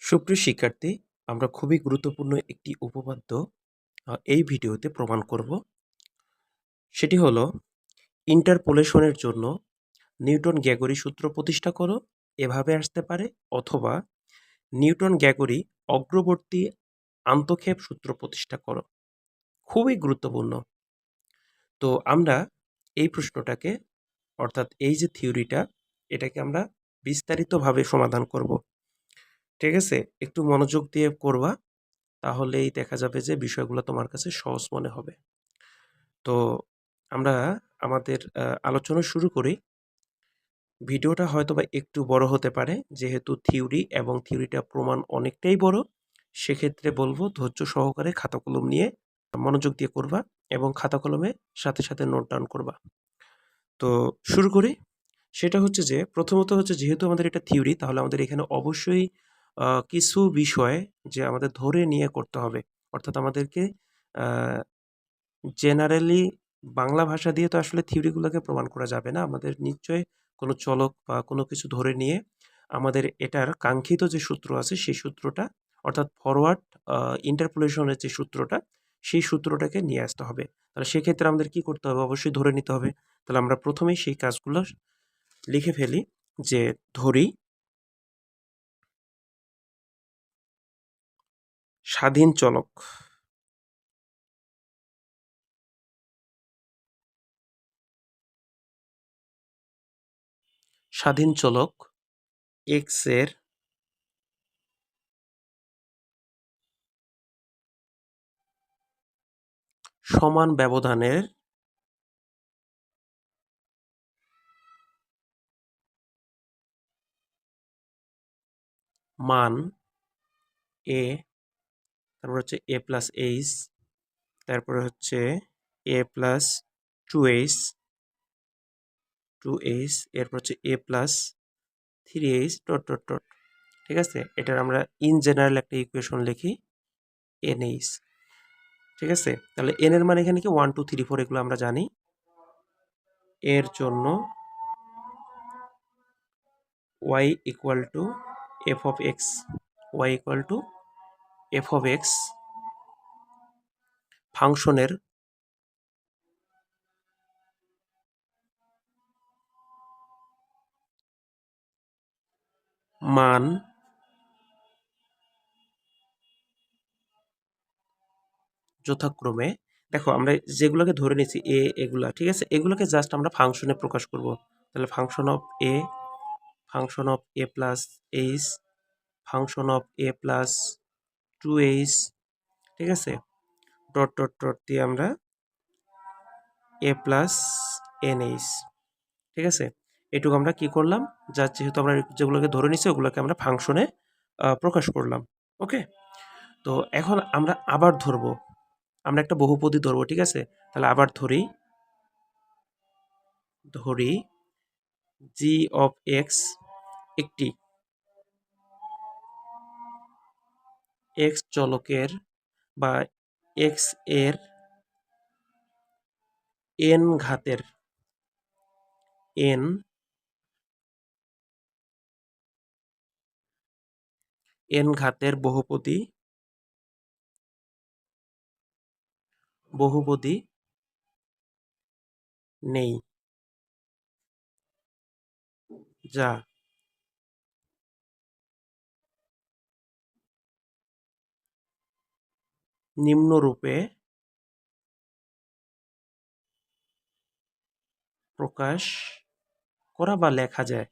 সুপ্রিয় শিক্ষার্থী, আমরা খুবই গুরুত্বপূর্ণ একটি উপপাদ্য এই ভিডিওতে প্রমাণ করব। সেটি হলো ইন্টারপোলেশনের জন্য নিউটন-গ্যাগরি সূত্র প্রতিষ্ঠা করো, এভাবে আসতে পারে, অথবা নিউটন-গ্যাগরি অগ্রবর্তী আন্তঃক্ষেপ সূত্র প্রতিষ্ঠা করো। খুবই গুরুত্বপূর্ণ। তো আমরা এই প্রশ্নটাকে, অর্থাৎ এই যে থিওরিটা, এটাকে আমরা বিস্তারিতভাবে সমাধান করব। ঠিক আছে? একটু মনোযোগ দিয়ে করবা, তাহলেই দেখা যাবে যে বিষয়গুলো তোমার কাছে সহজ মনে হবে। তো আমরা আমাদের আলোচনা শুরু করি। ভিডিওটা হয়তোবা একটু বড় হতে পারে, যেহেতু থিওরি এবং থিওরিটা প্রমাণ অনেকটাই বড়। সেক্ষেত্রে বলবো ধৈর্য সহকারে খাতা কলম নিয়ে মনোযোগ দিয়ে করবা এবং খাতা কলমে সাথে সাথে নোট ডাউন করবা। তো শুরু করি। সেটা হচ্ছে যে প্রথমত হচ্ছে, যেহেতু আমাদের এটা থিওরি, তাহলে আমাদের এখানে অবশ্যই কিছু বিষয় যে আমাদের ধরে নিয়ে করতে হবে। অর্থাৎ আমাদেরকে জেনারেলি বাংলা ভাষা দিয়ে তো আসলে থিওরিগুলোকে প্রমাণ করা যাবে না। আমাদের নিশ্চয়ই কোনো চলক বা কোনো কিছু ধরে নিয়ে আমাদের এটার কাঙ্ক্ষিত যে সূত্র আছে সেই সূত্রটা, অর্থাৎ ফরওয়ার্ড ইন্টারপোলেশনের যে সূত্রটা, সেই সূত্রটাকে নিয়ে আসতে হবে। তাহলে সেক্ষেত্রে আমাদের কি করতে হবে? অবশ্যই ধরে নিতে হবে। তাহলে আমরা প্রথমেই সেই কাজগুলো লিখে ফেলি, যে ধরি স্বাধীন চলক। স্বাধীন চলক এক্স এর সমান ব্যবধানের মান এ, তারপর হচ্ছে এ প্লাস এইচ, তারপরে হচ্ছে এ প্লাস টু এইচ, এরপর হচ্ছে a plus three h dot dot dot. ঠিক আছে? এটার আমরা ইন জেনারেল একটা ইকুয়েশন লিখি, এন এইচ। ঠিক আছে? তাহলে এন এর মানে এখানে কি 1 2 3 4 এগুলো আমরা জানি। এর জন্য y equal to f of x, y equal to f of x ফাংশনের মান যথাক্রমে, দেখো আমরা যেগুলোকে ধরে নিয়েছি এ, এগুলা, ঠিক আছে, এগুলোকে জাস্ট আমরা ফাংশনে প্রকাশ করব। তাহলে function of A, function of A plus H, function of A plus two H, ঠিক আছে, ডট ডট ডট দিয়ে আমরা এ প্লাস এন এইচ। ঠিক আছে? এটুকু আমরা কি করলাম, যা যেহেতু আমরা যেগুলোকে ধরে নিচ্ছি ওগুলোকে আমরা ফাংশনে প্রকাশ করলাম। ওকে? তো এখন আমরা আবার ধরবো, আমরা একটা বহুপদী ধরবো। ঠিক আছে? তাহলে আবার ধরি ধরি জি অফ এক্স একটি এক্স চলকের বা এক্স এর এন ঘাতের এন এন ঘাতের বহুপদী বহুপদী নেই, যা নিম্নরূপে প্রকাশ করা বা লেখা যায়,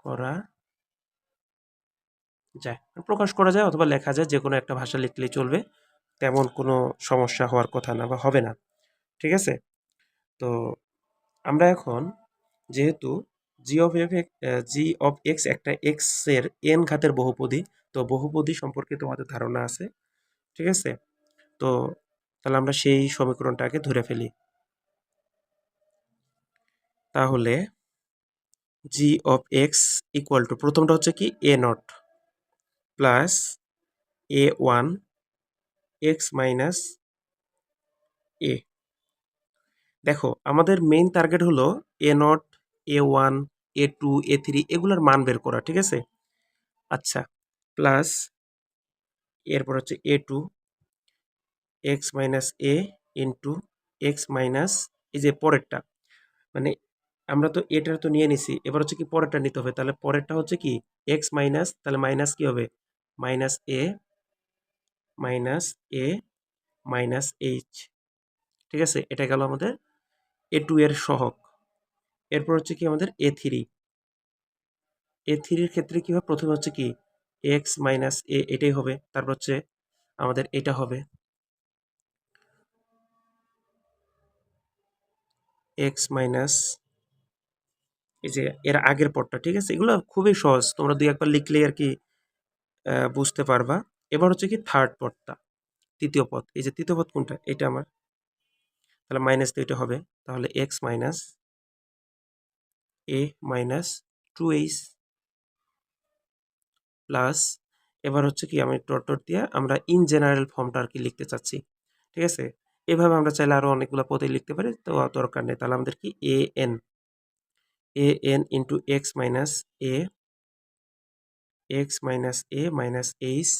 করা যায়, প্রকাশ করা যায় অথবা লেখা যায়, যে কোনো একটা ভাষা লিখলেই চলবে। তেমন কোনো সমস্যা হওয়ার কথা না বা হবে না। ঠিক আছে? তো আমরা এখন, যেহেতু জি অফ এক্স একটা এক্স এর এন ঘাতের বহুপদী, তো বহুপদী সম্পর্কে তোমাদের ধারণা আছে। ঠিক আছে? তো তাহলে আমরা সেই সমীকরণটাকে ধরে ফেলি। তাহলে g of x equal to, প্রথমটা হচ্ছে কি, a naught plus a one x minus a. দেখো আমাদের মেইন টার্গেট হলো এ not, A one, A2 A3 এগুলোর মান বের করা, ঠিক আছে? আচ্ছা, প্লাস এরপর হচ্ছে A2 x minus a into x minus এই যে পরেরটা, মানে আমরা তো এটার তো নিয়ে নিছি, এবার হচ্ছে কি পরেরটা নিতে হবে, তাহলে পরেরটা হচ্ছে কি এক্স মাইনাস, তাহলে মাইনাস কি হবে minus a minus a minus H, ঠিক আছে? এটা গেল আমাদের A2 এর সহগ। এরপর হচ্ছে কি আমাদের A3 এর ক্ষেত্রে কি হবে, প্রথমে হচ্ছে কি এক্স মাইনাস এ এটাই হবে, তারপর হচ্ছে আমাদের এটা হবে এক্স মাইনাস এই যে এর আগের পদটা, ঠিক আছে? এগুলো খুবই সহজ, তোমরা দুই একবার লিখলেই আর কি বুঝতে পারবা। এবার হচ্ছে কি থার্ড পদটা, তৃতীয় পদ, এই যে তৃতীয় পদ কোনটা, এটা আমার, তাহলে মাইনাস দিয়ে এটা হবে, তাহলে x minus a minus 2h plus, এবার হচ্ছে কি আমি ডট ডট দিয়ে আমরা ইন জেনারেল ফর্মটা আর কি লিখতে চাচ্ছি, ঠিক আছে? এভাবে আমরা চাইলে আরো অনেকগুলো পদে লিখতে পারি, তো দরকার নেই। তাহলে আমাদের কি n into x minus a minus h,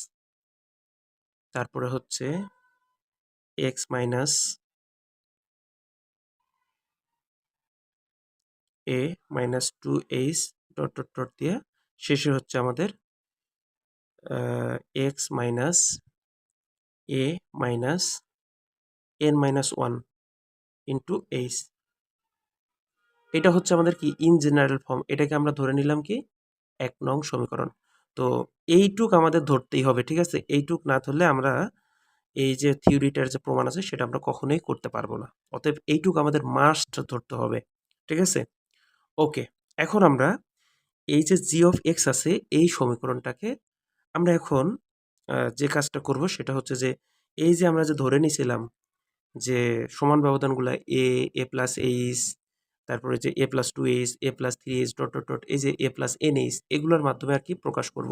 তারপরে হচ্ছে x minus a minus 2h dot dot dot দিয়ে শেষে হচ্ছে আমাদের x minus a minus n minus 1 into h. এটা হচ্ছে আমাদের কি ইন জেনারেল ফর্ম, এটাকে আমরা ধরে নিলাম কি 1 নং সমীকরণ। তো এইটুক আমাদের ধরতেই হবে, ঠিক আছে? এইটুক না ধরলে আমরা এই যে থিওরিটার যে প্রমাণ আছে সেটা আমরা কখনোই করতে পারবো না। অতএব এইটুক আমাদের মাস্ট ধরতে হবে, ঠিক আছে? ওকে, এখন আমরা এই যে জি অফ এক্স আছে এই সমীকরণটাকে আমরা এখন যে কাজটা করব সেটা হচ্ছে যে এই যে আমরা যে ধরে নিয়েছিলাম যে সমান ব্যবধানগুলা এ প্লাস এইচ, তারপরে যে a plus 2h a plus 3h dot dot dot এই যে এ প্লাস এনএইচ, এগুলোর মাধ্যমে আর কি প্রকাশ করব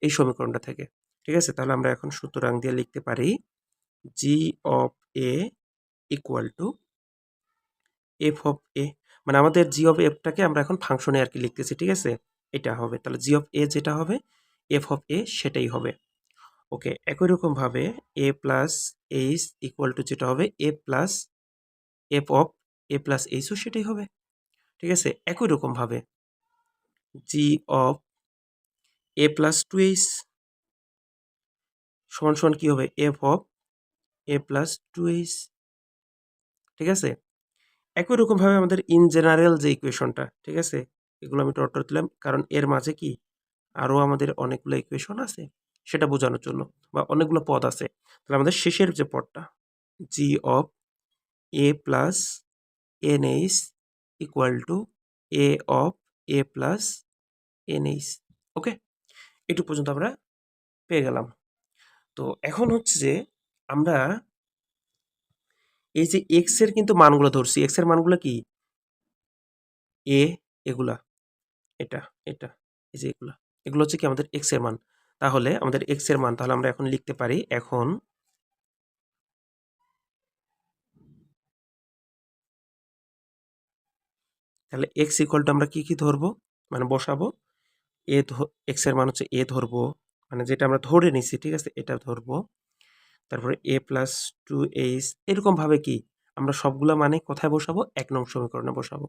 এই সমীকরণটা থেকে, ঠিক আছে? তাহলে আমরা এখন সুতরাং দিয়ে লিখতে পারি g of a equal to f of a, মানে আমাদের জি অফ এফটাকে আমরা এখন ফাংশনে আর কি লিখতেছি, ঠিক আছে? এটা হবে, তাহলে জি অফ এ যেটা হবে এফ অফ এ সেটাই হবে। ওকে, একই রকমভাবে a plus h equal to যেটা হবে a plus f of A plus এইচও সেটাই হবে, ঠিক আছে? একই রকমভাবে জি অফ এ প্লাস 2h সমান সমান কি হবে f of A plus 2h, ঠিক আছে? একই রকমভাবে আমাদের ইন জেনারেল যে ইকুয়েশনটা, ঠিক আছে? এগুলো আমি ডট ডট দিলাম কারণ এর মাঝে কি আরও আমাদের অনেকগুলো ইকুয়েশন আছে সেটা বোঝানোর জন্য, বা অনেকগুলো পদ আছে। তাহলে আমাদের শেষের যে পদটা g of A plus n h equal to a of A plus n h. Okay, এটুকু পর্যন্ত আমরা পেয়ে গেলাম। তো এখন হচ্ছে যে আমরা এই যে এক্স এর কিন্তু মানগুলো ধরছি, এক্স এর মানগুলো কি এ, এগুলা, এটা এটা এই যে এগুলা, এগুলো হচ্ছে কি আমাদের এক্স এর মান। তাহলে আমাদের এক্স এর মান তাহলে আমরা এখন লিখতে পারি, এখন তাহলে এক্স ইকুয়াল টু আমরা কি কি ধরবো, মানে বসাবো এ, এক্স এর মান হচ্ছে এ ধরবো, মানে যেটা আমরা ধরে নিছি, ঠিক আছে? এটা ধরবো, তারপরে এ প্লাস 2h এরকম ভাবে কি আমরা সবগুলা মানে কোথায় বসাবো 1 নং সমীকরণে বসাবো।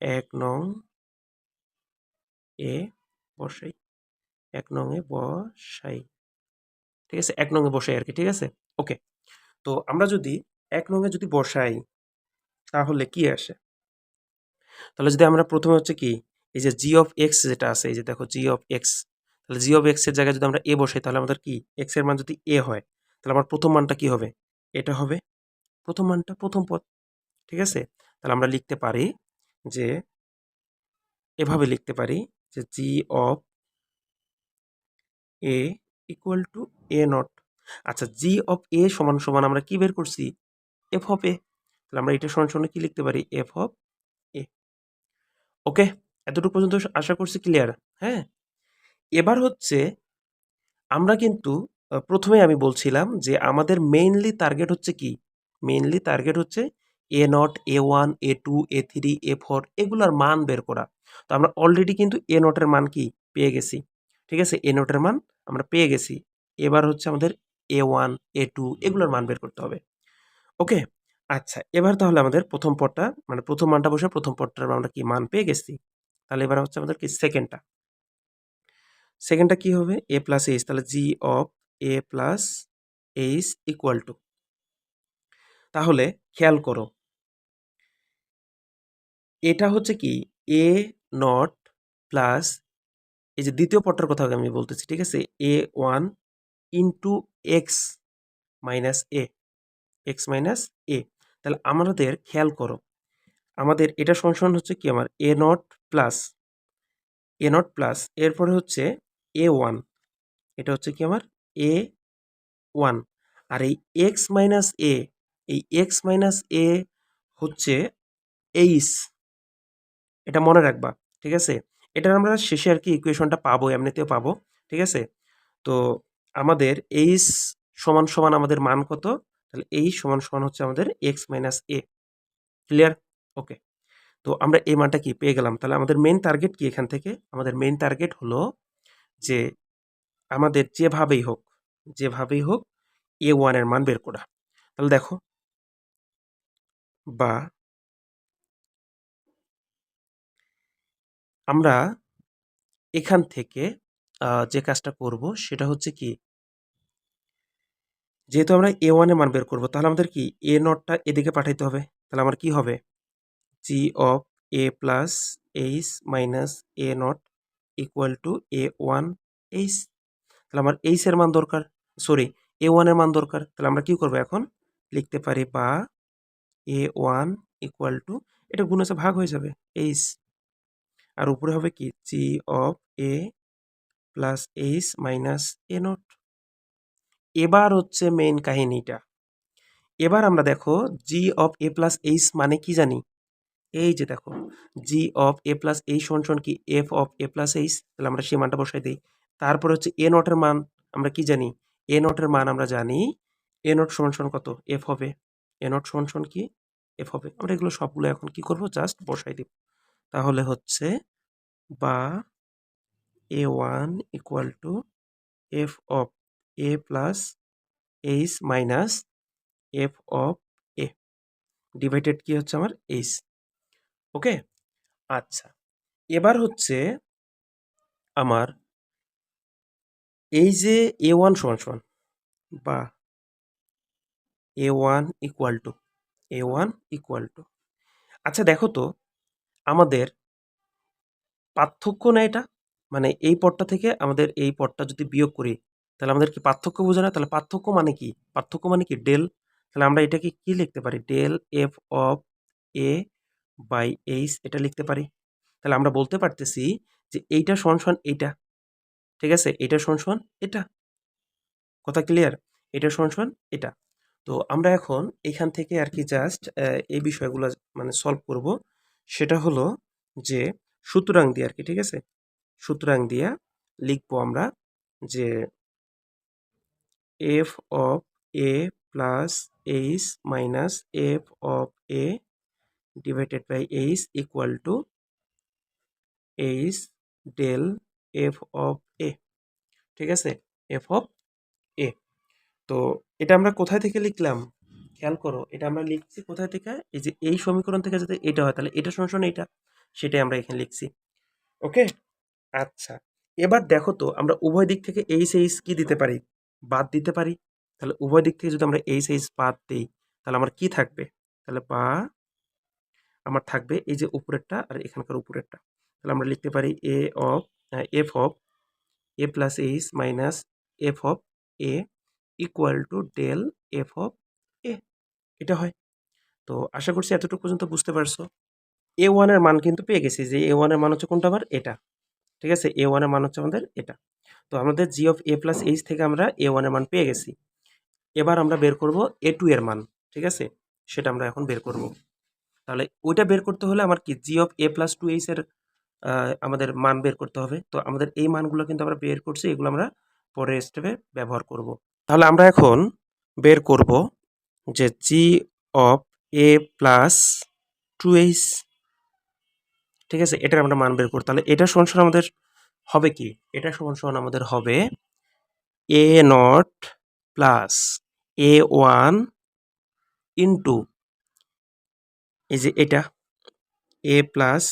1 নং এ বসাই, 1 নং এ বসাই, ঠিক আছে? 1 নং এ বসাই আর কি, ঠিক আছে? ওকে, তো আমরা যদি 1 নং এ যদি বসাই তাহলে কি আসে, তাহলে যদি আমরা প্রথমে হচ্ছে কি এই যে জি অফ এক্স যেটা আছে, এই যে দেখো জি অফ এক্স, তাহলে জি অফ এক্স এর জায়গায় যদি আমরা এ বসাই তাহলে আমাদের কি এক্স এর মান যদি এ হয় তাহলে আমার প্রথম মানটা কি হবে, এটা হবে প্রথম মানটা, প্রথম পদ, ঠিক আছে? তাহলে আমরা লিখতে পারি যে এভাবে লিখতে পারি যে g of a equal to a naught. আচ্ছা, জি অফ এ সমান সমান আমরা কি বের করছি এফ অফ এ, তাহলে আমরা এটা সমান সমান কি লিখতে পারি এফ অফ এ। ওকে, এতটুকু পর্যন্ত আশা করছি ক্লিয়ার। হ্যাঁ, এবার হচ্ছে আমরা কিন্তু প্রথমে আমি বলছিলাম যে আমাদের মেইনলি টার্গেট হচ্ছে কি মেইনলি টার্গেট হচ্ছে A0, A1, A2, A3, A4 এগুলার মান বের করা। তো আমরা অলরেডি কিন্তু A0 এর মান কি পেয়ে গেছি। ঠিক আছে? A0 এর মান আমরা পেয়ে গেছি। এবার হচ্ছে আমাদের A1, A2 এগুলোর মান বের করতে হবে। ওকে? আচ্ছা, এবার তাহলে আমাদের প্রথম পদটা মানে প্রথম মানটা বসে প্রথম পদটার আমরা কি মান পেয়ে গেছি। তাহলে এবার হচ্ছে আমাদের কি সেকেন্ডটা। সেকেন্ডটা কি হবে? A প্লাস H, তাহলে G of A plus H equal to, তাহলে খেয়াল করো এটা হচ্ছে কি A নট প্লাস, এই যে দ্বিতীয় পদটার কথা আমি বলতেছি, ঠিক আছে? A1 ইন্টু এক্স মাইনাস এ, এক্স মাইনাস এ। তাহলে আমাদের খেয়াল করো আমাদের এটা সমান হচ্ছে কি আমার a naught plus, a naught plus এরপরে হচ্ছে A1, এটা হচ্ছে কি আমার A1, আর এই এক্স মাইনাস এ, এই এক্স মাইনাস এ হচ্ছে এইচ, এটা মনে রাখবা। ঠিক আছে? এটার আমরা শেষে আর কি ইকুয়েশনটা পাবো, এমনিতেও পাবো। ঠিক আছে? তো আমাদের এইচ সমান সমান আমাদের মান কত? তাহলে এইচ সমান সমান হচ্ছে আমাদের এক্স মাইনাস এ। ক্লিয়ার? ওকে। তো আমরা এই মানটা কি পেয়ে গেলাম। তাহলে আমাদের মেইন টার্গেট কি এখান থেকে? আমাদের মেইন টার্গেট হলো যে আমাদের যেভাবেই হোক A1 এর মান বের করা। তাহলে দেখো, বা আমরা এখান থেকে যে কাজটা করব সেটা হচ্ছে কি, যেহেতু আমরা A1 এর মান বের করব তাহলে আমাদের কি A0 টা এদিকে পাঠাইতে হবে। তাহলে আমার কি হবে? G of A plus H minus A0 equal to A1 H। তাহলে আমার H এর মান দরকার, সরি A1 এর মান দরকার। তাহলে আমরা কি করব এখন? লিখতে পারি বা A1 ইকুয়াল টু, এটা গুণ আছে ভাগ হয়ে যাবে H, আর উপরে হবে কি G of A plus H minus A0। এবার হচ্ছে মেইন কাহিনীটা। এবার আমরা দেখো G of A plus H মানে কি জানি? এই যে দেখো G of A plus H সমান সমান কি F of A plus H। তাহলে আমরা সেই মানটা বসাই দিই। তারপরে হচ্ছে A নট এর মান আমরা কি জানি? A নট এর মান আমরা জানি A নট সমান সমান কত? F হবে। A নট সমান সমান কি? F হবে। আমরা এগুলো সবগুলো এখন কি করব? জাস্ট বসাই দিব। তাহলে হচ্ছে বা A1 equal to F of A plus H minus F of A divided কি হচ্ছে আমার H। ওকে? আচ্ছা, এবার হচ্ছে আমার এই যে A1 সমান সমান বা A1 equal to, A1 equal to, আচ্ছা দেখো তো আমাদের পার্থক্য না এটা? মানে এই পদটা থেকে আমাদের এই পদটা যদি বিয়োগ করি তাহলে আমাদের কি পার্থক্য বোঝে না? তাহলে পার্থক্য মানে কি? পার্থক্য মানে কি? ডেল। তাহলে আমরা এটাকে কি লিখতে পারি? Del F of A by H, এটা লিখতে পারি। তাহলে আমরা বলতে পারতেছি যে এইটা সমান সমান এইটা। ঠিক আছে? এটা সমান সমান এটা। কথা ক্লিয়ার? এটা সমান সমান এটা। তো আমরা এখন এখান থেকে আর কি জাস্ট এই বিষয়গুলো মানে সলভ করব। সেটা হলো যে সুতরাং দিয়ে আর কি, ঠিক আছে? সুতরাং দিয়া লিখবো আমরা যে f of A plus h minus f of a divided by H equal to h del F of a. ঠিক আছে? F of a. তো এটা আমরা কোথায় থেকে লিখলাম? খেয়াল করো, এটা আমরা লিখছি কোথায় থেকে? এই যে এই সমীকরণ থেকে যদি এটা হয় তাহলে এটা সমান সমান এটা, সেটাই আমরা এখানে লিখছি। ওকে? আচ্ছা, এবার দেখো তো আমরা উভয় দিক থেকে এইচ এইচ কি দিতে পারি? বাদ দিতে পারি। তাহলে উভয় দিক থেকে যদি আমরা এইচ এইচ বাদ দিই তাহলে আমার কি থাকবে? তাহলে বা আমার থাকবে এই যে উপরেরটা আর এখানকার উপরেরটা। তাহলে আমরা লিখতে পারি a of f of A plus h minus f of a equal to del F of a. এটা হয়। তো আশা করছি এতটুকু পর্যন্ত বুঝতে পারছো। A1 এর মান কিন্তু পেয়ে গেছি, যে A1 এর মান হচ্ছে কোনটা আবার? এটা। ঠিক আছে? A1 এর মান হচ্ছে আমাদের এটা। তো আমাদের G of A plus H থেকে আমরা A1 এর মান পেয়ে গেছি। এবার আমরা বের করব A2 এর মান। ঠিক আছে? সেটা আমরা এখন বের করব। তাহলে ওইটা বের করতে হলে আমার কি G of A plus 2H এর আমাদের মান বের করতে হবে। তো আমাদের এই মানগুলো কিন্তু আমরা বের করছি, এগুলো আমরা পরের স্টেপে ব্যবহার করব। তাহলে আমরা এখন বের করব যে g of A plus 2h, ঠিক আছে, এটার আমরা মান বের করব। তাহলে এটা সমান সমান আমাদের হবে কি, এটা সমান সমান আমাদের হবে a naught plus a one into এই যে এটা এ প্লাস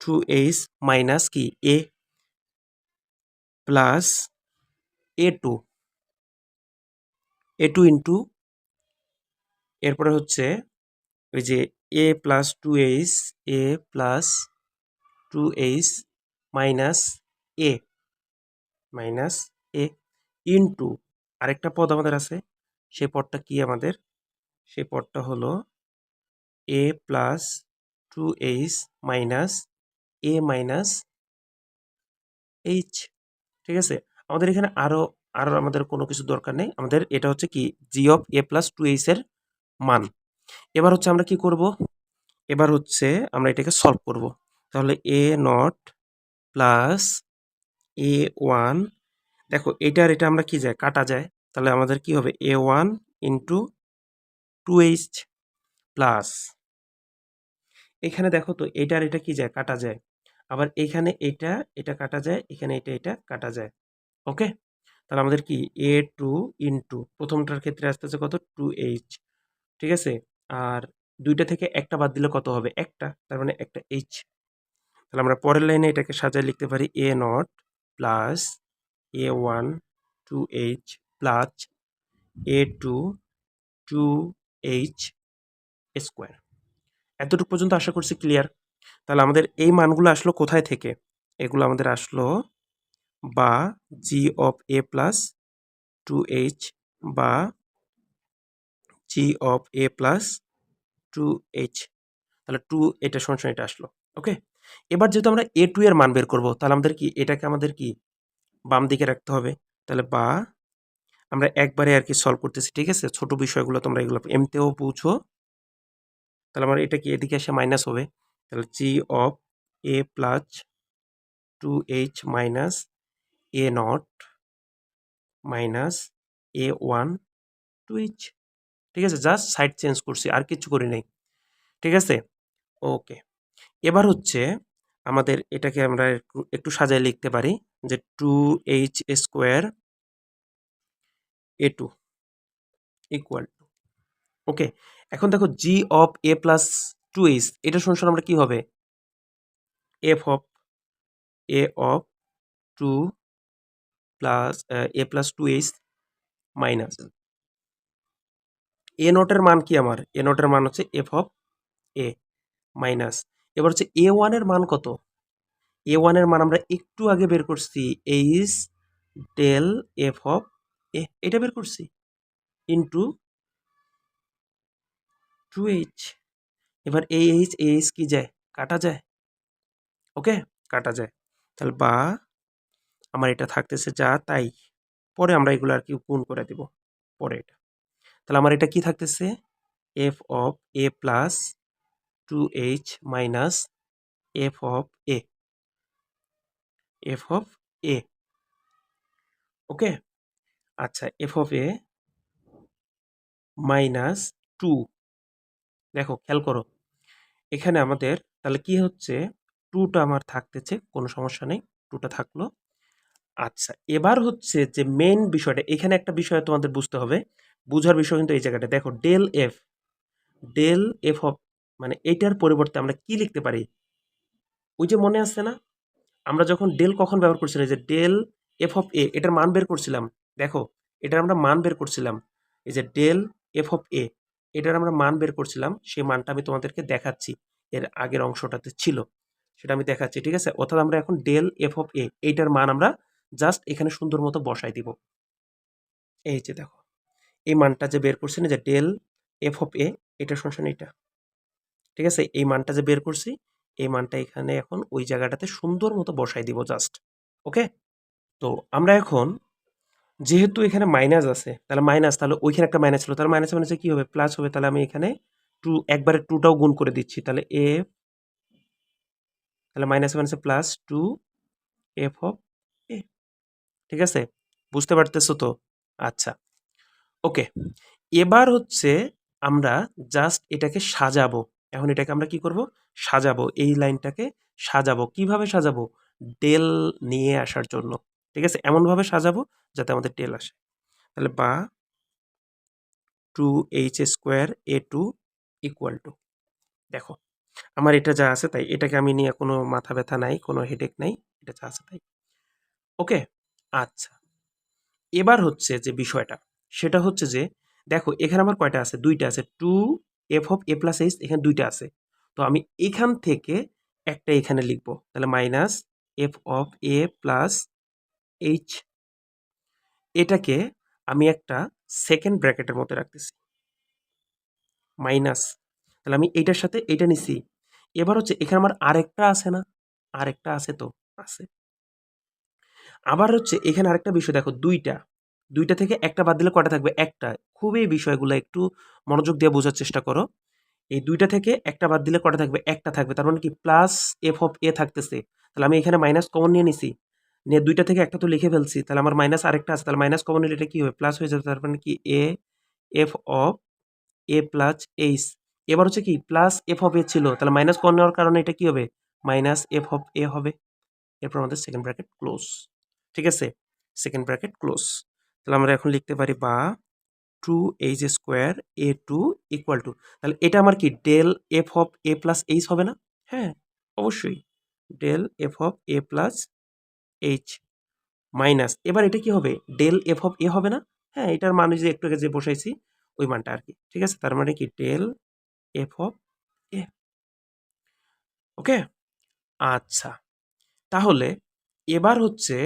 2h মাইনাস কি a plus a two into এরপরে হচ্ছে ওই যে a plus 2h, a plus 2h minus a minus a into আরেকটা পদ আমাদের আছে, সেই পদটা কি আমাদের, সেই পদটা হলো এ plus 2h minus a minus H, ঠিক আছে। আমাদের এখানে আরো আরো আমাদের কোনো কিছু দরকার নেই, আমাদের এটা হচ্ছে কি জি অফ এ প্লাস 2h এর মান। এবার হচ্ছে আমরা কি করব, এবার হচ্ছে আমরা এটাকে সলভ করব। তাহলে এ নট প্লাস এ ওয়ান, দেখো এটা আর এটা আমরা কি যায় কাটা যায়, তাহলে আমাদের কি হবে এ ওয়ান ইন্টু 2h প্লাস এখানে দেখো তো এটা আর এটা কি যায় কাটা যায়, আবার এখানে এটা এটা কাটা যায়, এখানে এটা এটা কাটা যায়। ওকে, তাহলে আমাদের কি এ টু ইন্টু প্রথমটার ক্ষেত্রে আসতেছে কত 2h, ঠিক আছে, আর দুইটা থেকে একটা বাদ দিলে কত হবে একটা, তার মানে একটা h। তাহলে আমরা পরের লাইনে এটাকে সাজায় লিখতে পারি a naught plus a one 2h plus a two 2h square. এতটুকু পর্যন্ত আশা করছি ক্লিয়ার। তাহলে আমাদের এই মানগুলো আসলো কোথায় থেকে, এগুলো আমাদের আসলো বা জি অফ এ প্লাস 2h বা জি অফ এ প্লাস 2h, তাহলে 2 এটা সমান সমান এটা আসলো। ওকে, এবার যেহেতু আমরা এ টু এর মান বের করব, তাহলে আমাদের কি এটাকে আমাদের কি বাম দিকে রাখতে হবে। তাহলে বা আমরা একবারে আর কি সলভ করতেছি, ঠিক আছে, ছোট বিষয়গুলো তোমরা এগুলো এমনিতেও বুঝো। তাহলে আমার এটা কি এদিকে এসে মাইনাস হবে, তাহলে g of A plus 2h minus a naught minus a one 2h, ঠিক আছে, জাস্ট সাইড চেঞ্জ করছি আর কিছু করি নাই, ঠিক আছে। ওকে, এবার হচ্ছে আমাদের এটাকে আমরা একটু একটু সাজায় লিখতে পারি যে 2h square a two equal to, okay. এখন দেখো জি অফ এ প্লাস 2h এটা সমান আমরা কি হবে f of a of 2 plus a plus 2h minus a নটের মান কি, আমার এ নটের মান হচ্ছে এফ অফ এ মাইনাস, এবার হচ্ছে এ ওয়ানের মান কত, এ ওয়ানের মান আমরা একটু আগে বের করছি H del F of a, এটা বের করছি ইন্টু 2h। এবার এই এইচ কি যায় কাটা যায়, ওকে, কাটা যায়। তাহলে বা আমার এটা থাকতেছে যা তাই, পরে আমরা এগুলো আর কি গুণ করে দিব পরে এটা। তাহলে আমার এটা কি থাকতেছে f of A plus 2h minus f of a, f of a, okay. আচ্ছা, এফ অফ এ মাইনাস 2, দেখো খেয়াল করো এখানে আমাদের তাহলে কি হচ্ছে 2টা আমার থাকতেছে, কোনো সমস্যা নেই, 2টা থাকলো। আচ্ছা, এবার হচ্ছে যে মেইন বিষয়টা, এখানে একটা বিষয় তোমাদের বুঝতে হবে, বুঝার বিষয় কিন্তু এই জায়গাটা দেখো ডেল এফ অফ মানে এটার পরিবর্তে আমরা কি লিখতে পারি, ওই যে মনে আছে না আমরা যখন ডেল কখন ব্যবহার করছিলাম, যে ডেল এফ অফ এ এটার মান বের করছিলাম, দেখো এটার আমরা মান বের করছিলাম, এই যে ডেল এফ অফ এ এটার আমরা মান বের করছিলাম, সেই মানটা আমি তোমাদেরকে দেখাচ্ছি, এর আগের অংশটাতে ছিল, সেটা আমি দেখাচ্ছি, ঠিক আছে। অর্থাৎ আমরা এখন ডেল এফ অফ এ এইটার মান আমরা জাস্ট এখানে সুন্দর মতো বসাই দিব, এই যে দেখো এই মানটা যে বের করছি না যে ডেল এফ অফ এ এটা সমান এটা, ঠিক আছে, এই মানটা যে বের করছি এই মানটা এখানে এখন ওই জায়গাটাতে সুন্দর মতো বসাই দিব জাস্ট, ওকে। তো আমরা এখন যেহেতু এখানে মাইনাস আছে, তাহলে মাইনাস, তাহলে ওইখানে একটা মাইনাস ছিল, তাহলে মাইনাস মাইনাসে কি হবে প্লাস হবে, তাহলে আমি এখানে টু একবারে টুটাও গুণ করে দিচ্ছি, তাহলে এফ, তাহলে মাইনাস মাইনাসে প্লাস 2 এফ অফ এ, ঠিক আছে, বুঝতে পারতেছো তো? আচ্ছা, ওকে। এবার হচ্ছে আমরা জাস্ট এটাকে সাজাবো। এখন এটাকে আমরা কি করব? সাজাবো। এই লাইনটাকে সাজাবো। কিভাবে সাজাবো? ডেল নিয়ে আসার জন্য। ঠিক আছে? এমনভাবে সাজাবো যাতে আমাদের ডেল আসে। তাহলে বা 2h² a2 ইকুয়াল টু, দেখো আমার এটা যা আছে তাই, এটাকে আমি নিয়ে কোনো মাথা ব্যথা নাই, কোনো হেডেক নাই, এটা যা আছে তাই। ওকে, আচ্ছা, এবার হচ্ছে যে বিষয়টা সেটা হচ্ছে যে দেখো এখানে আমার কয়টা আছে? দুইটা আছে। 2f(a+h) এখানে দুইটা আছে। তো আমি এখান থেকে একটা এখানে লিখবো, তাহলে মাইনাস f(a+h) এটাকে আমি একটা সেকেন্ড ব্র্যাকেটের মধ্যে রাখতেছি, মাইনাস, তাহলে আমি এইটার সাথে এইটা নিছি। এবার হচ্ছে এখানে আমার আরেকটা আছে না? আরেকটা আছে তো, আছে। আবার হচ্ছে এখানে আরেকটা বিষয় দেখো, দুইটা থেকে একটা বাদ দিলে কয়টা থাকবে? একটা। খুবই বিষয়গুলো একটু মনোযোগ দিয়ে বোঝার চেষ্টা করো। এই দুইটা থেকে একটা বাদ দিলে কয়টা থাকবে? একটা থাকবে। তার মানে কি প্লাস f(a) থাকতেছে। তাহলে আমি এখানে মাইনাস কমন নিয়ে নিছি, নিয়ে দুইটা থেকে একটা তো লিখে ফেলছি, তাহলে আমার মাইনাস আরেকটা আছে, তাহলে মাইনাস কমন নিলে এটা কি হবে? প্লাস হয়ে যাবে। তার মানে কি f(a+h)। এবার হচ্ছে কি প্লাস f(a) ছিল, তাহলে মাইনাস কমন নেওয়ার কারণে এটা কি হবে? মাইনাস f(a) হবে। এরপর আমাদের সেকেন্ড ব্র্যাকেট ক্লোজ। ঠিক আছে? Second bracket close. তাহলে আমরা এখন লিখতে পারি বা 2h² a2 ইকুয়াল টু, তাহলে এটা আমার কি ডেল f(a+h) হবে না? হ্যাঁ, অবশ্যই ডেল f(a+h) মাইনাস, এবার এটা কি হবে? ডেল f(a) হবে না? হ্যাঁ, এটার মান যে একটু আগে যে বসাইছি ওই মানটা আর কি। ঠিক আছে? তার মানে কি ডেল f(a). ওকে, আচ্ছা, তাহলে এবার হচ্ছে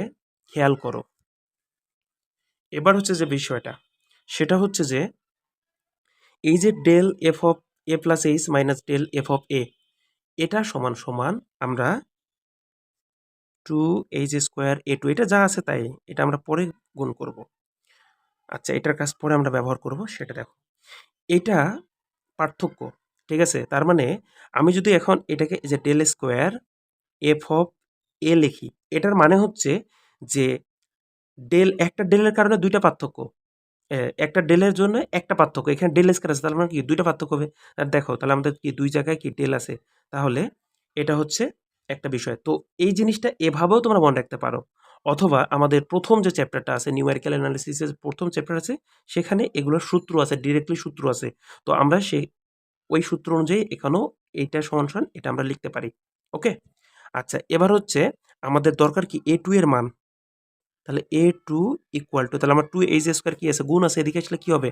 খেয়াল করো, এবার হচ্ছে যে বিষয়টা সেটা হচ্ছে যে এই যে del f(a+h) minus del f(a), এটা সমান সমান আমরা 2h² a2, এটা যা আছে তাই, এটা আমরা পরে গুণ করব। আচ্ছা, এটার কাজ পরে আমরা ব্যবহার করব, সেটা দেখো। এটা পার্থক্য, ঠিক আছে? তার মানে আমি যদি এখন এটাকে যে ডেল স্কোয়ার f(a) লিখি, এটার মানে হচ্ছে যে একটা ডেলের কারণে দুইটা পার্থক্য, একটা ডেলের জন্য একটা পার্থক্য। এখানে ডেল স্কয়ার আছে, তার মানে কি দুইটা পার্থক্য হবে। আর দেখো তাহলে আমাদের কি দুই জায়গায় কি ডেল আছে, তাহলে এটা হচ্ছে একটা বিষয়। তো এই জিনিসটা এভাবেও তোমরা মনে রাখতে পারো, অথবা আমাদের প্রথম যে চ্যাপ্টারটা আছে নিউমেরিক্যাল অ্যানালিসিসের প্রথম চ্যাপ্টার আছে, সেখানে এগুলোর সূত্র আছে, ডিরেক্টলি সূত্র আছে। তো আমরা ওই সূত্র অনুযায়ী এখানেও এইটা সমান সমান এটা আমরা লিখতে পারি। ওকে, আচ্ছা, এবার হচ্ছে আমাদের দরকার কি a2 এর মান। তাহলে a2 ইকুয়াল টু, তাহলে আমার 2h² কি আছে? গুণ আছে, এদিকে আসলে কি হবে?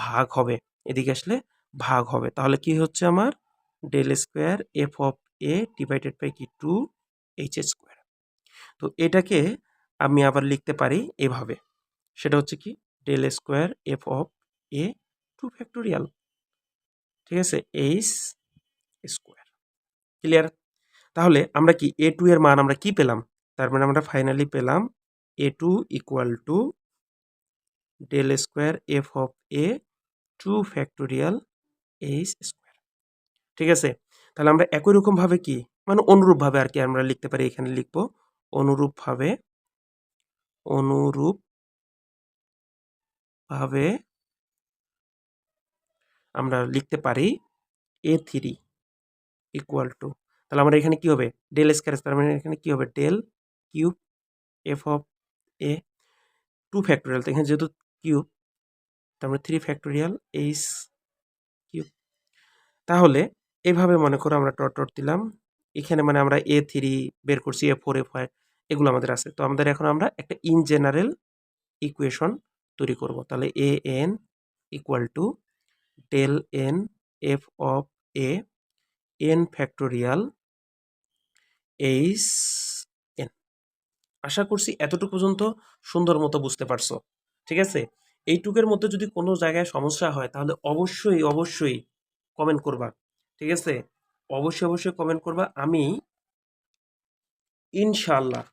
ভাগ হবে। এদিকে আসলে ভাগ হবে। তাহলে কি হচ্ছে আমার? Del square f(a) divided by কি 2h²। তো এটাকে আমি আবার লিখতে পারি এভাবে, সেটা হচ্ছে কি ডেল স্কোয়ার f(a) 2 ফ্যাক্টোরিয়াল, ঠিক আছে, h স্কোয়ার। ক্লিয়ার? তাহলে আমরা কি a2 এর মান আমরা কি পেলাম? তার মানে আমরা ফাইনালি পেলাম a2 equal to del square f(a) 2 factorial h square. ঠিক আছে? তাহলে আমরা একই রকমভাবে কি মানে অনুরূপভাবে আর কি আমরা লিখতে পারি, এখানে লিখব অনুরূপভাবে অনুরূপভাবে আমরা লিখতে পারি a3 ইকুয়াল টু, তাহলে আমরা এখানে কি হবে? ডেল স্কয়ার, তার মানে এখানে কি হবে? ডেল কিউব f(a) 2 ফ্যাক্টোরিয়াল, তো এখানে যেহেতু কিউব তার মানে 3 ফ্যাক্টোরিয়াল h কিউব। তাহলে এভাবে মনে করো আমরা ডট ডট দিলাম, এখানে মানে আমরা a3 বের করছি, a4 a5 এগুলো আমাদের আছে। তো আমাদের এখন আমরা একটা ইন জেনারেল ইকুয়েশন তৈরি করব। তাহলে an equal to del n f(a) n factorial h n। আশা করছি এতটুকু পর্যন্ত সুন্দর মতো বুঝতে পারছো। ঠিক আছে? এইটুকের মধ্যে যদি কোনো জায়গায় সমস্যা হয় তাহলে অবশ্যই অবশ্যই কমেন্ট করবা। ঠিক আছে? অবশ্যই অবশ্যই কমেন্ট করবা। আমি ইনশাআল্লাহ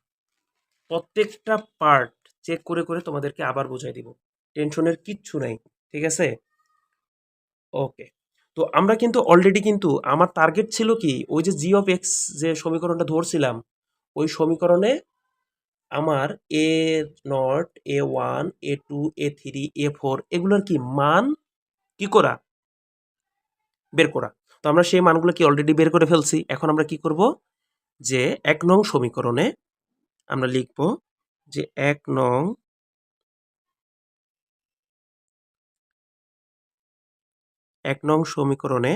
প্রত্যেকটা পার্ট চেক করে করে তোমাদেরকে আবার বুঝাই দিব। টেনশনের কিচ্ছু নাই। ঠিক আছে? ওকে। তো আমরা কিন্তু অলরেডি কিন্তু আমার টার্গেট ছিল কি ওই যে g অফ x যে সমীকরণটা ধরছিলাম, ওই সমীকরণে আমার a0, a1, a2, a3, a4 এগুলোর কি মান কি করা? বের করা। তো আমরা সেই মানগুলো কি অলরেডি বের করে ফেলছি। এখন আমরা কি করব, যে ১ নং সমীকরণে আমরা লিখব যে ১ নং সমীকরণে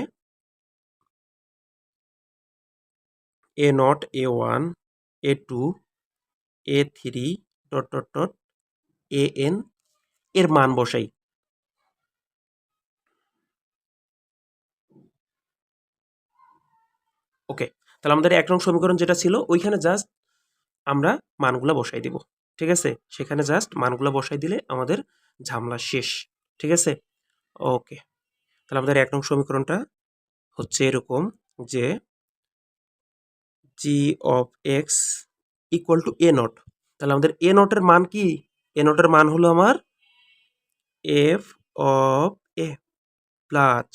A0, A1, A2, A3 dot dot dot AN এর মান বসাই। ওকে, তাহলে আমাদের ১ নং সমীকরণ যেটা ছিল ওইখানে জাস্ট আমরা মানগুলা বসাই দিব। ঠিক আছে, সেখানে জাস্ট মানগুলা বসাই দিলে আমাদের ঝামেলা শেষ। ঠিক আছে, ওকে। তাহলে আমাদের ১ নং সমীকরণটা হচ্ছে এরকম যে g of x equal to a not. তাহলে আমাদের a নটের মান কি? a নটের মান হলো আমার f of a প্লাস,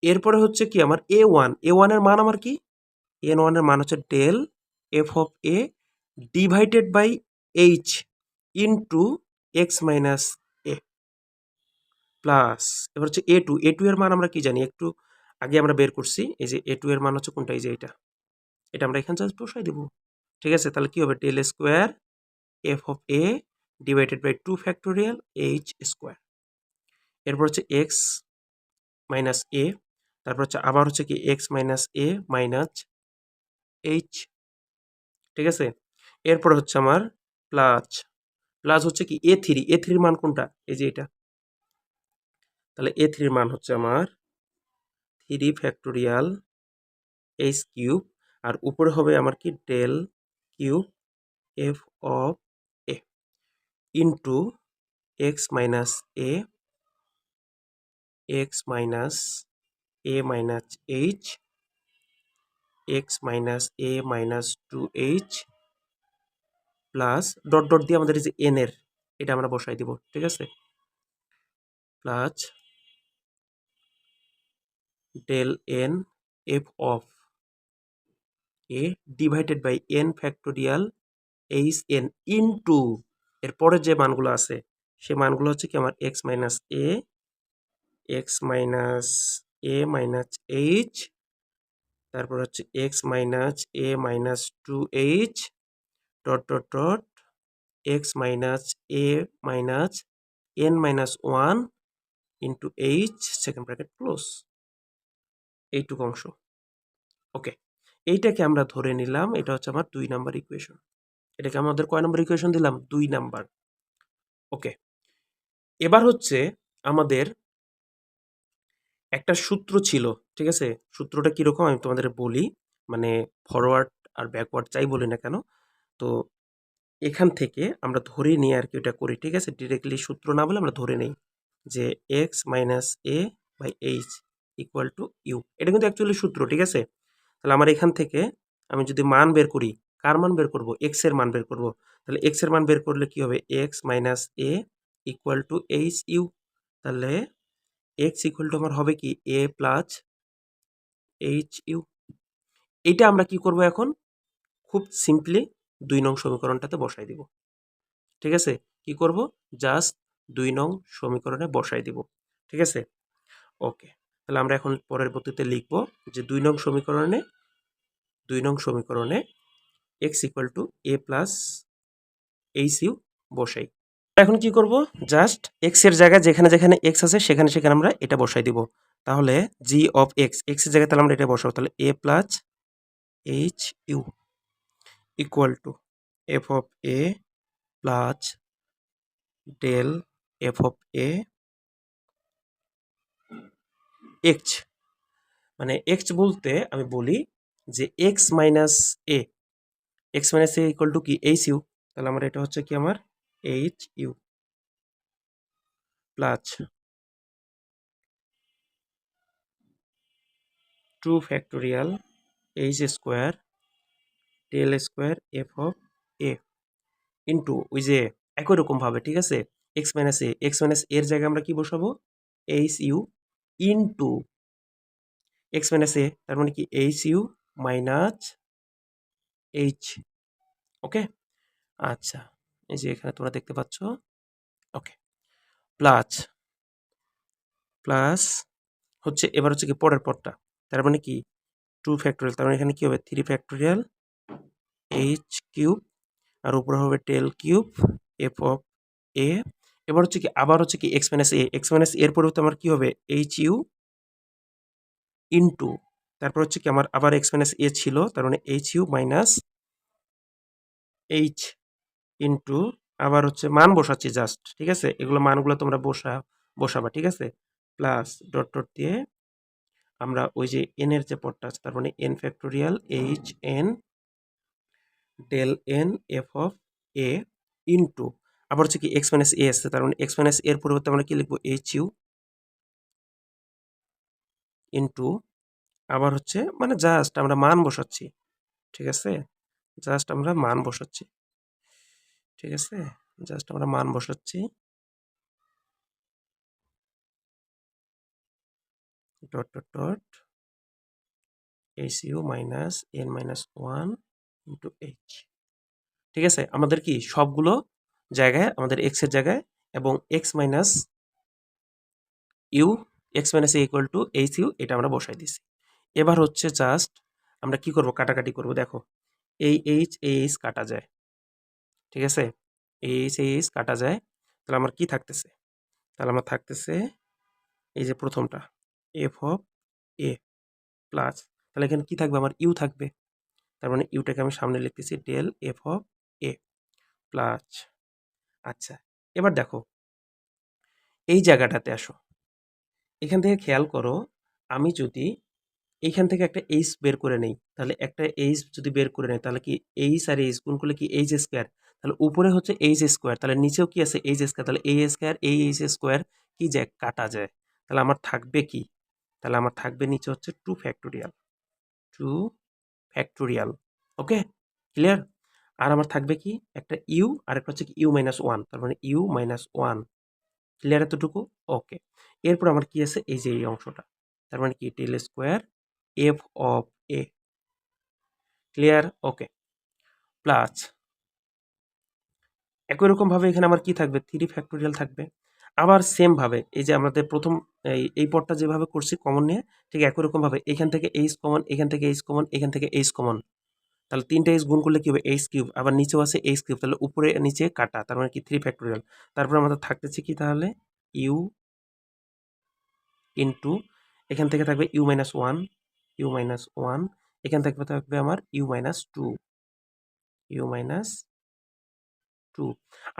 এরপরে হচ্ছে কি আমার a1, a1 এর মান আমার কি? a1 এর মান হচ্ছে del f of a divided by h into x minus a plus, এবার হচ্ছে a2, a2 এর মান আমরা কি জানি একটু আগে আমরা বের করছি। এই যে a2 এর মান হচ্ছে কোনটা? এই যে এটা আমরা এখানে জাস্ট বসাই দেব। ঠিক আছে, তাহলে কি হবে? Del square f of a divided by 2 factorial h square, এরপর হচ্ছে x মাইনাস a, তারপর হচ্ছে আবার হচ্ছে কি x minus a minus h। ঠিক আছে, এরপর হচ্ছে আমার প্লাস, হচ্ছে কি a3, a3 এর মান কোনটা? এই যে এটা। তাহলে a3 এর মান হচ্ছে আমার 3 ফ্যাক্টোরিয়াল h কিউব, আর উপরে হবে আমার কি del cube f of a into x minus a, x minus a minus h, x minus a minus 2h plus dot dot দিয়ে আমাদের এই যে n এর এটা আমরা বসাই দিব। ঠিক আছে, plus del n f of a divided by n factorial H N into এরপরে যে মানগুলো আছে সে মানগুলো হচ্ছে কি আমার x minus a, x minus a minus h, তারপর হচ্ছে x minus a minus 2h dot dot dot x minus a minus n minus 1 into h second bracket close, এইটুকু অংশ। ওকে, এইটাকে আমরা ধরে নিলাম এটা হচ্ছে আমার 2 নাম্বার ইকুয়েশন। এটাকে আমাদের কয় নাম্বার ইকুয়েশন দিলাম? 2 নাম্বার। ওকে, এবার হচ্ছে আমাদের একটা সূত্র ছিল। ঠিক আছে, সূত্রটা কিরকম আমি তোমাদের বলি, মানে ফরওয়ার্ড আর ব্যাকওয়ার্ড যাই বলি না কেন। তো এখান থেকে আমরা ধরে নিয়ে আর কি ওটা করি। ঠিক আছে, ডিরেক্টলি সূত্র না বলে আমরা ধরে নেই যে X minus A by H equal to U. এটা কিন্তু অ্যাকচুয়ালি সূত্র। ঠিক আছে, তাহলে আমার এখান থেকে আমি যদি মান বের করি, কার মান বের করব? এক্স এর মান বের করব। তাহলে এক্স এর মান বের করলে কি হবে? X minus A equal to H U. তাহলে এক্স ইকুয়াল টু আমার হবে কি এ প্লাস এইচ ইউ। এইটা আমরা কি করব এখন? খুব সিম্পলি 2 নং সমীকরণটাতে বসাই দিব। ঠিক আছে, কি করব? জাস্ট 2 নং সমীকরণে বসাই দিব। ঠিক আছে, ওকে। তাহলে আমরা এখন পরবর্তীতে লিখব যে 2 নং সমীকরণে x equal to a plus H you বসাই। এখন কি করব? জাস্ট x এর জায়গায় যেখানে যেখানে x আছে সেখানে সেখানে আমরা এটা বসাই দিব। তাহলে g অফ x, x এর জায়গায় তাহলে আমরা এটা বসাবো। তাহলে a plus H U equal to f of a plus del f of a x, মানে x বলতে আমি বলি যে x minus a, equal to কি এইচ ইউ। তাহলে আমার এটা হচ্ছে কি আমার H U plus 2 factorial H square del square F of A into ওই যে একই রকম ভাবে। ঠিক আছে, এক্স মাইনাস এর জায়গায় আমরা কি বসাবো? H u into x minus a, তার মানে কি H u minus h. Okay, আচ্ছা, এই যে এখানে তোমরা দেখতে পাচ্ছ। ওকে, প্লাস হচ্ছে এবার হচ্ছে কি পরের পদটা, তার মানে কি 2 ফ্যাক্টোরিয়াল, তার মানে এখানে কি হবে 3 ফ্যাক্টোরিয়াল এইচ কিউব আর উপরে হবে টেল কিউব এফ অফ এ। এবার হচ্ছে কি আবার হচ্ছে কি এক্স মাইনাস এ, এক্স মাইনাস এর পরিবর্তে আমার কি হবে এইচ ইউ ইন্টু, তারপর হচ্ছে কি আমার আবার এক্স মাইনাস এ ছিল, তার মানে H u minus H into, আবার হচ্ছে মান বসাচ্ছি জাস্ট, ঠিক আছে, এগুলো মানগুলো তোমরা বসাবা, ঠিক আছে, প্লাস ডট ডট দিয়ে আমরা ওই যে এন এর যে পদটা আছে, তার মানে N factorial H N del N F of A into, আবার হচ্ছে কি এক্স মাইনাস এ আসছে, তার মানে এক্স মাইনাস এর পরিবর্তে আমরা কি লিখবো এইচ ইউ ইন্টু, আবার হচ্ছে মানে জাস্ট আমরা মান বসাচ্ছি, ঠিক আছে, জাস্ট আমরা মান বসাচ্ছি, ঠিক আছে, জাস্ট আমরা মান বসাচ্ছি, dot dot dot H u minus n minus one into H, ঠিক আছে, আমাদের কি সবগুলো জায়গায় আমাদের এক্স এর জায়গায় এবং X minus U, X minus A equal to H U, এটা আমরা বসাই দিছি। এবার হচ্ছে জাস্ট আমরা কি করব, কাটাকাটি করব, দেখো এই এইচ কাটা যায়, ঠিক আছে, এইচ কাটা যায়, তাহলে আমার কি থাকতেছে, তাহলে আমার থাকতেছে এই যে প্রথমটা এফ অফ এ প্লাস, তাহলে এখানে কি থাকবে আমার ইউ থাকবে, তার মানে ইউটাকে আমি সামনে লিখতেছি del F of A plus. আচ্ছা, এবার দেখো এই জায়গাটাতে আসো, এখান থেকে খেয়াল করো, আমি যদি এইখান থেকে একটা এইচ বের করে নেই, তাহলে একটা এইচ যদি বের করে নেই, তাহলে কি এইচ আর এইচ গুণ করলে কি এইচ স্কোয়ার, তাহলে উপরে হচ্ছে এইচ স্কোয়ার, তাহলে নিচেও কি আছে এইচ স্কোয়ার, তাহলে এই স্কোয়ার এই এইচ স্কোয়ার কি যায় কাটা যায়, তাহলে আমার থাকবে কি, তাহলে আমার থাকবে নিচে হচ্ছে 2 ফ্যাক্টোরিয়াল, 2 ফ্যাক্টোরিয়াল, ওকে ক্লিয়ার। আর আমার থাকবে কি একটা ইউ আর একটা হচ্ছে কি ইউ মাইনাস ওয়ান, তার মানে ইউ মাইনাস ওয়ান, ক্লিয়ার এতটুকু, ওকে। এরপর আমার কি আছে এই যে এই অংশটা, তার মানে কি tail square F of a, clear, okay, plus একই রকম ভাবে এখানে আমার কি থাকবে 3 ফ্যাক্টোরিয়াল থাকবে, আবার সেম ভাবে এই যে আমাদের প্রথম এই পদটা যেভাবে করছি কমন নিয়ে, ঠিক একই রকম ভাবে এখান থেকে এইচ কমন, এখান থেকে এইচ কমন, এখান থেকে এইচ কমন, তাহলে 3টা এইচ গুণ করলে কি হবে এইচ কিউব, আবার নিচেও আছে এইচ কিউব, তাহলে উপরে নিচে কাটা, তার মানে কি 3 ফ্যাক্টোরিয়াল, তারপর আমাদের থাকতেছে কি তাহলে ইউ ইন্টু, এখান থেকে থাকবে u minus one, u minus one, এখান থেকে থাকবে আমার u minus two, u minus two,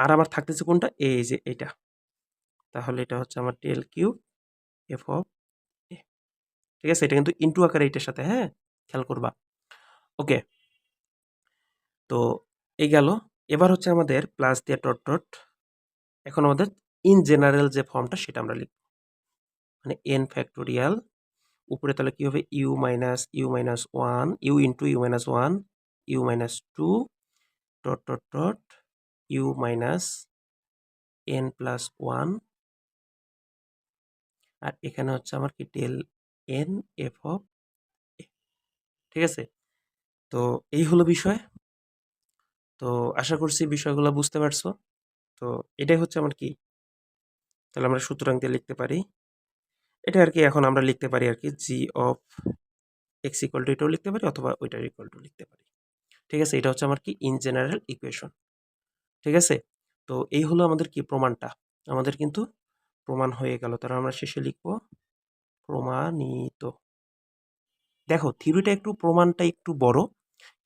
আর আমার থাকতেছে কোনটা এই যে এটা, তাহলে এটা হচ্ছে আমার টেল কিউব এফ অফ এ, ঠিক আছে, এটা কিন্তু ইন্টু আকারে এটার সাথে, হ্যাঁ খেয়াল করবা, ওকে। তো এই গেল, এবার হচ্ছে আমাদের প্লাস দিয়ে ডট ডট, এখন আমাদের ইন জেনারেল যে ফর্মটা সেটা আমরা লিখব, মানে এন ফ্যাক্টোরিয়াল, উপরে তাহলে কি হবে u minus one, u into u minus one, u minus two, dot dot dot u minus n plus one, আর এখানে হচ্ছে আমার কি tail n F of a, ঠিক আছে। তো এই হলো বিষয়, তো আশা করছি বিষয়গুলো বুঝতে পারছো। তো এটাই হচ্ছে আমার কি, তাহলে আমরা সুতরাং দিয়ে লিখতে পারি, এটা আর কি এখন আমরা লিখতে পারি আর কি জি অফ এক্স ইকুয়াল টু এটাও লিখতে পারি অথবা ওইটার ইকুয়াল টু লিখতে পারি, ঠিক আছে, এটা হচ্ছে আমার কি ইন জেনারেল ইকুয়েশন, ঠিক আছে। তো এই হলো আমাদের কি প্রমাণটা, আমাদের কিন্তু প্রমাণ হয়ে গেল, তাহলে আমরা শেষে লিখবো প্রমাণিত। দেখো থিওরিটা একটু প্রমাণটা একটু বড়,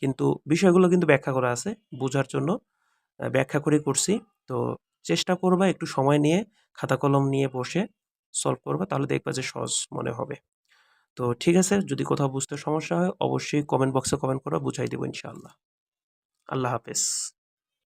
কিন্তু বিষয়গুলো কিন্তু ব্যাখ্যা করা আছে, বোঝার জন্য ব্যাখ্যা করে করছি। তো চেষ্টা করবা একটু সময় নিয়ে খাতা কলম নিয়ে বসে সলভ করবা, তাহলে দেখবা যে সহজ মনে হবে। তো ঠিক আছে, যদি কোথাও বুঝতে সমস্যা হয় অবশ্যই কমেন্ট বক্সে কমেন্ট করো, বুঝাই দেবো ইনশাআল্লাহ। আল্লাহ হাফেজ।